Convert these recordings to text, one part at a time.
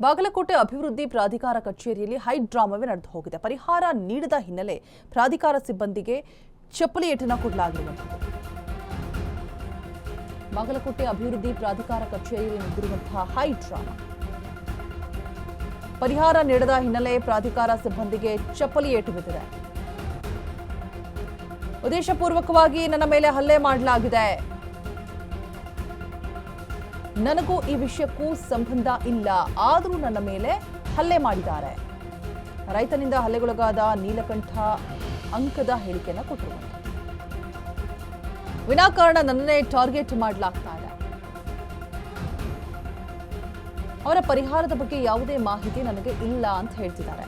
ಬಾಗಲಕೋಟೆ ಅಭಿವೃದ್ಧಿ ಪ್ರಾಧಿಕಾರ ಕಚೇರಿಯಲ್ಲಿ ಹೈ ಡ್ರಾಮಾವೇ ನಡೆದು ಹೋಗಿದೆ. ಪರಿಹಾರ ನೀಡದ ಹಿನ್ನೆಲೆ ಪ್ರಾಧಿಕಾರ ಸಿಬ್ಬಂದಿಗೆ ಚಪ್ಪಲಿ ಏಟನ್ನು ಕೊಡಲಾಗಿರುವಂಥದ್ದು. ಬಾಗಲಕೋಟೆ ಅಭಿವೃದ್ಧಿ ಪ್ರಾಧಿಕಾರ ಕಚೇರಿಯಲ್ಲಿ ನಡೆದಿರುವಂತಹ ಹೈ ಡ್ರಾಮಾ. ಪರಿಹಾರ ನೀಡದ ಹಿನ್ನೆಲೆ ಪ್ರಾಧಿಕಾರ ಸಿಬ್ಬಂದಿಗೆ ಚಪ್ಪಲಿ ಏಟು ಬಿದ್ದಿದೆ. ಉದ್ದೇಶಪೂರ್ವಕವಾಗಿ ನನ್ನ ಮೇಲೆ ಹಲ್ಲೆ ಮಾಡಲಾಗಿದೆ, ನನಗೂ ಈ ವಿಷಯಕ್ಕೂ ಸಂಬಂಧ ಇಲ್ಲ, ಆದರೂ ನನ್ನ ಮೇಲೆ ಹಲ್ಲೆ ಮಾಡಿದ್ದಾರೆ. ರೈತನಿಂದ ಹಲ್ಲೆಗೊಳಗಾದ ನೀಲಕಂಠ ಅಂಕದ ಹೇಳಿಕೆಯನ್ನು ಕೊಟ್ಟಿರುವಂಥದ್ದು. ವಿನಾಕಾರಣ ನನ್ನನ್ನೇ ಟಾರ್ಗೆಟ್ ಮಾಡಲಾಗ್ತಾ ಇದೆ. ಅವರ ಪರಿಹಾರದ ಬಗ್ಗೆ ಯಾವುದೇ ಮಾಹಿತಿ ನನಗೆ ಇಲ್ಲ ಅಂತ ಹೇಳ್ತಿದ್ದಾರೆ.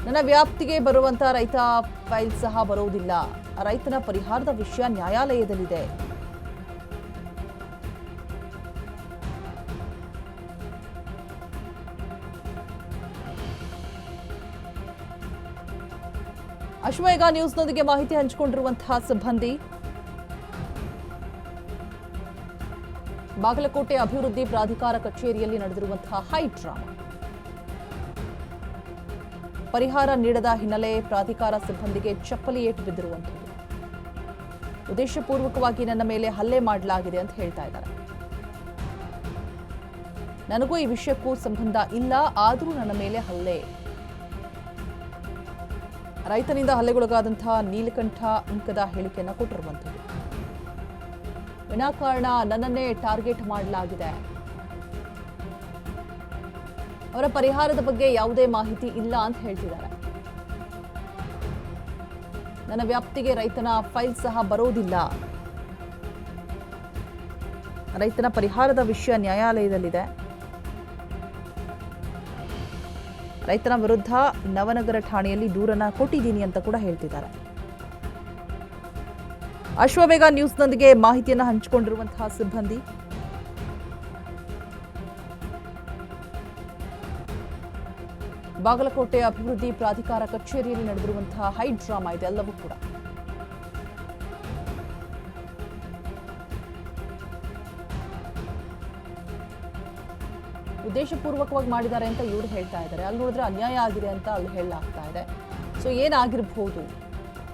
ನನ್ನ ವ್ಯಾಪ್ತಿಗೆ ಬರುವಂತ ರೈತ ಫೈಲ್ ಸಹ ಬರುವುದಿಲ್ಲ. ರೈತನ ಪರಿಹಾರದ ವಿಷಯ ನ್ಯಾಯಾಲಯದಲ್ಲಿದೆ. ಅಶ್ವವೇಗ ನ್ಯೂಸ್ನೊಂದಿಗೆ ಮಾಹಿತಿ ಹಂಚಿಕೊಂಡಿರುವಂತಹ ಸಿಬ್ಬಂದಿ, ಬಾಗಲಕೋಟೆ ಅಭಿವೃದ್ಧಿ ಪ್ರಾಧಿಕಾರ ಕಚೇರಿಯಲ್ಲಿ ನಡೆದಿರುವಂತಹ ಹೈ ಡ್ರಾಮಾ. ಪರಿಹಾರ ನೀಡದ ಹಿನ್ನೆಲೆ ಪ್ರಾಧಿಕಾರ ಸಿಬ್ಬಂದಿಗೆ ಚಪ್ಪಲಿ ಏಟು ಬಿದ್ದಿರುವಂಥದ್ದು. ಉದ್ದೇಶಪೂರ್ವಕವಾಗಿ ನನ್ನ ಮೇಲೆ ಹಲ್ಲೆ ಮಾಡಲಾಗಿದೆ ಅಂತ ಹೇಳ್ತಾ ಇದ್ದಾರೆ. ನನಗೂ ಈ ವಿಷಯಕ್ಕೂ ಸಂಬಂಧ ಇಲ್ಲ, ಆದರೂ ನನ್ನ ಮೇಲೆ ಹಲ್ಲೆ. ರೈತನಿಂದ ಹಲ್ಲೆಗೊಳಗಾದಂತಹ ನೀಲಕಂಠ ಅಂಕದ ಹೇಳಿಕೆಯನ್ನು ಕೊಟ್ಟಿರುವಂಥದ್ದು. ವಿನಾಕಾರಣ ನನ್ನನ್ನೇ ಟಾರ್ಗೆಟ್ ಮಾಡಲಾಗಿದೆ. ಅವರ ಪರಿಹಾರದ ಬಗ್ಗೆ ಯಾವುದೇ ಮಾಹಿತಿ ಇಲ್ಲ ಅಂತ ಹೇಳ್ತಿದ್ದಾರೆ. ನನ್ನ ವ್ಯಾಪ್ತಿಗೆ ರೈತನ ಫೈಲ್ ಸಹ ಬರೋದಿಲ್ಲ. ರೈತನ ಪರಿಹಾರದ ವಿಷಯ ನ್ಯಾಯಾಲಯದಲ್ಲಿದೆ. ರೈತನ ವಿರುದ್ಧ ನವನಗರ ಠಾಣೆಯಲ್ಲಿ ದೂರನ್ನ ಕೊಟ್ಟಿದ್ದೀನಿ ಅಂತ ಕೂಡ ಹೇಳ್ತಿದ್ದಾರೆ. ಅಶ್ವವೇಗ ನ್ಯೂಸ್ನೊಂದಿಗೆ ಮಾಹಿತಿಯನ್ನು ಹಂಚಿಕೊಂಡಿರುವಂತಹ ಸಿಬ್ಬಂದಿ, ಬಾಗಲಕೋಟೆ ಅಭಿವೃದ್ಧಿ ಪ್ರಾಧಿಕಾರ ಕಚೇರಿಯಲ್ಲಿ ನಡೆದಿರುವಂತಹ ಹೈ ಡ್ರಾಮಾ ಇದೆಲ್ಲವೂ ಕೂಡ. ಉದ್ದೇಶಪೂರ್ವಕವಾಗಿ ಮಾಡಿದ್ದಾರೆ ಅಂತ ಇವರು ಹೇಳ್ತಾ ಇದ್ದಾರೆ. ಅಲ್ಲಿ ನೋಡಿದ್ರೆ ಅನ್ಯಾಯ ಆಗಿದೆ ಅಂತ ಅಲ್ಲಿ ಹೇಳಲಾಗ್ತಾ ಇದೆ. ಸೊ ಏನಾಗಿರಬಹುದು,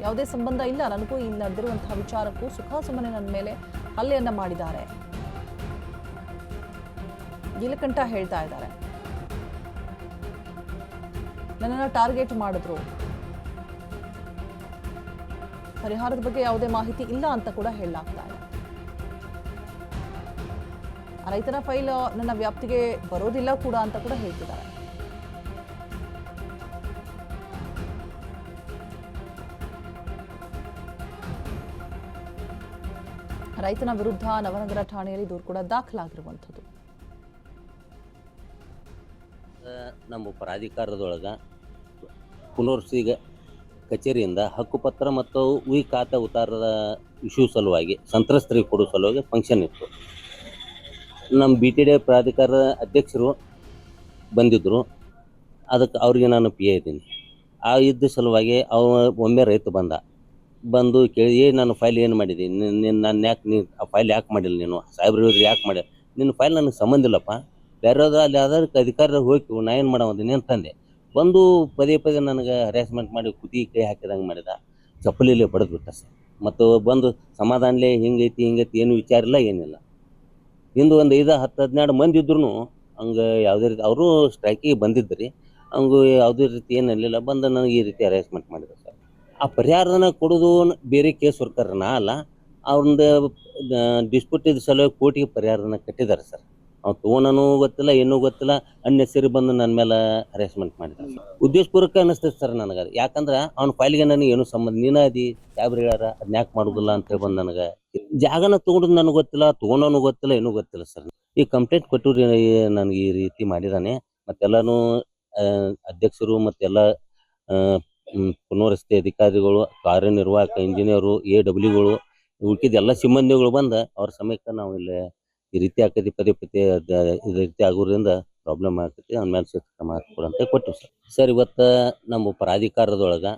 ಯಾವುದೇ ಸಂಬಂಧ ಇಲ್ಲ ನನಗೂ ಇಲ್ಲಿ ನಡೆದಿರುವಂತಹ ವಿಚಾರಕ್ಕೂ. ಸುಮ್ಮನೆ ನನ್ನ ಮೇಲೆ ಹಲ್ಲೆಯನ್ನ ಮಾಡಿದ್ದಾರೆ, ನೀಲಕಂಠ ಹೇಳ್ತಾ ಇದ್ದಾರೆ. ನನ್ನನ್ನು ಟಾರ್ಗೆಟ್ ಮಾಡಿದ್ರು. ಪರಿಹಾರದ ಬಗ್ಗೆ ಯಾವುದೇ ಮಾಹಿತಿ ಇಲ್ಲ ಅಂತ ಕೂಡ ಹೇಳಲಾಗ್ತಾ ಇದೆ. ರೈತನ ಫೈಲ್ ನನ್ನ ವ್ಯಾಪ್ತಿಗೆ ಬರೋದಿಲ್ಲ ಕೂಡ ಅಂತ ಕೂಡ ಹೇಳ್ತಿದ್ದಾರೆ. ರೈತನ ವಿರುದ್ಧ ನವನಗರ ಠಾಣೆಯಲ್ಲಿ ದೂರು ಕೂಡ ದಾಖಲಾಗಿರುವಂಥದ್ದು. ನಮ್ಮ ಪ್ರಾಧಿಕಾರದೊಳಗೆ ಪುನರ್ವಸತಿ ಕಚೇರಿಯಿಂದ ಹಕ್ಕುಪತ್ರ ಮತ್ತು ಉಯಿ ಖಾತೆ ಉತ್ತಾರದ ಇಶ್ಯೂ ಸಲುವಾಗಿ ಸಂತ್ರಸ್ತರಿಗೆ ಕೊಡೋ ಸಲುವಾಗಿ ಫಂಕ್ಷನ್ ಇತ್ತು. ನಮ್ಮ BTD ಪ್ರಾಧಿಕಾರದ ಅಧ್ಯಕ್ಷರು ಬಂದಿದ್ದರು. ಅದಕ್ಕೆ ಅವ್ರಿಗೆ ನಾನು PA ಇದ್ದೀನಿ. ಆ ಇದ್ದ ಸಲುವಾಗಿ ಒಮ್ಮೆ ರೈತ ಬಂದು ಕೇಳಿ, ನಾನು ಫೈಲ್ ಏನು ಮಾಡಿದ್ದೀನಿ, ನಾನು ಯಾಕೆ ನೀನು ಆ ಫೈಲ್ ಯಾಕೆ ಮಾಡಿಲ್ಲ, ನೀನು ಸಾಹೇಬ್ರು ಯಾಕೆ ಮಾಡಿ, ನಿನ್ನ ಫೈಲ್ ನನಗೆ ಸಂಬಂಧ ಇಲ್ಲಪ್ಪ, ಬೇರೆಯವ್ರು ಅಲ್ಲಿ ಅದಕ್ಕೆ ಅಧಿಕಾರಿ ಹೋಗಿ ನಾ ಏನು ಮಾಡೋದೀನಿ ಅಂತಂದೆ. ಬಂದು ಪದೇ ನನಗೆ ಹ್ಯಾರಾಸ್ಮೆಂಟ್ ಮಾಡಿ ಕುದಿ ಕೈ ಹಾಕಿದಂಗೆ ಮಾಡಿದ, ಚಪ್ಪಲಿಲಿ ಬಡಿದು ಬಿಟ್ಟ ಸರ್. ಮತ್ತು ಬಂದು ಸಮಾಧಾನಲೇ ಹಿಂಗೈತಿ ಏನು ವಿಚಾರ ಇಲ್ಲ, ಏನಿಲ್ಲ. ಇಂದು ಒಂದು 5-10-12 ಮಂದಿ ಇದ್ರು ಹಂಗೆ ಯಾವುದೇ ರೀತಿ ಅವರು ಸ್ಟ್ರೈಕಿಗೆ ಬಂದಿದ್ರಿ, ಹಂಗೆ ಯಾವುದೇ ರೀತಿ ಏನಿರಲಿಲ್ಲ. ಬಂದು ನನಗೆ ಈ ರೀತಿ ಹ್ಯಾರಾಸ್ಮೆಂಟ್ ಮಾಡಿದ ಸರ್. ಆ ಪರಿಹಾರನ ಕೊಡೋದು ಬೇರೆ ಕೇಸ್ ವರ್ಕರ್ನ ಅಲ್ಲ, ಅವ್ರದ್ದು ಡಿಸ್ಪ್ಯೂಟ್ ಇದ್ದ ಸಲುವಾಗಿ ಕೋರ್ಟಿಗೆ ಪರಿಹಾರನ ಕಟ್ಟಿದ್ದಾರೆ ಸರ್. ಅವ್ನು ತೊಗೊಂಡನೂ ಗೊತ್ತಿಲ್ಲ, ಏನೂ ಗೊತ್ತಿಲ್ಲ, ಅನ್ನೆಸರಿ ಬಂದು ನನ್ನ ಮೇಲೆ ಹ್ಯಾರಾಸ್ಮೆಂಟ್ ಮಾಡಿದ್ದಾರೆ ಸರ್. ಉದ್ದೇಶಪೂರ್ವಕ ಅನ್ನಿಸ್ತದೆ ಸರ್ ನನಗೆ. ಯಾಕಂದ್ರೆ ಅವ್ನ ಫೈಲ್ಗೆ ನನಗೆ ಏನೂ ಸಂಬಂಧ, ನೀನು ಅದಿ ಸಾಹೇಬ್ರು ಹೇಳ್ಯಾರ ಅದನ್ನ ಯಾಕೆ ಮಾಡೋದಿಲ್ಲ ಅಂತೇಳಿ ಬಂದು ನನಗೆ ಜಾಗನ ತೊಗೊಂಡು ನನಗೆ ಗೊತ್ತಿಲ್ಲ, ತೊಗೊಂಡವನು ಗೊತ್ತಿಲ್ಲ, ಏನೂ ಗೊತ್ತಿಲ್ಲ ಸರ್. ಈ ಕಂಪ್ಲೇಂಟ್ ಕೊಟ್ಟರು ನನಗೆ ಈ ರೀತಿ ಮಾಡಿದಾನೆ. ಮತ್ತೆಲ್ಲನೂ ಅಧ್ಯಕ್ಷರು ಮತ್ತೆಲ್ಲ ಪುನರ್ವಸತಿ ಅಧಿಕಾರಿಗಳು, ಕಾರ್ಯನಿರ್ವಾಹಕ ಇಂಜಿನಿಯರು, AWಗಳು, ಉಳ್ಕಿದ ಎಲ್ಲ ಸಿಬ್ಬಂದಿಗಳು ಬಂದು ಅವ್ರ ಸಮಯಕ್ಕೆ ನಾವು ಇಲ್ಲಿ ಈ ರೀತಿ ಆಕೈತಿ, ಪದೇ ಈ ರೀತಿ ಆಗೋದ್ರಿಂದ ಪ್ರಾಬ್ಲಮ್ ಆಗ್ತೈತಿ, ಅವ್ನ ಮೇಲೆ ಶಿಸ್ತು ಕ್ರಮ ಕೊಡಂತ ಕೊಟ್ಟಿವಿ ಸರ್. ಇವತ್ತು ನಮ್ಮ ಪ್ರಾಧಿಕಾರದೊಳಗೆ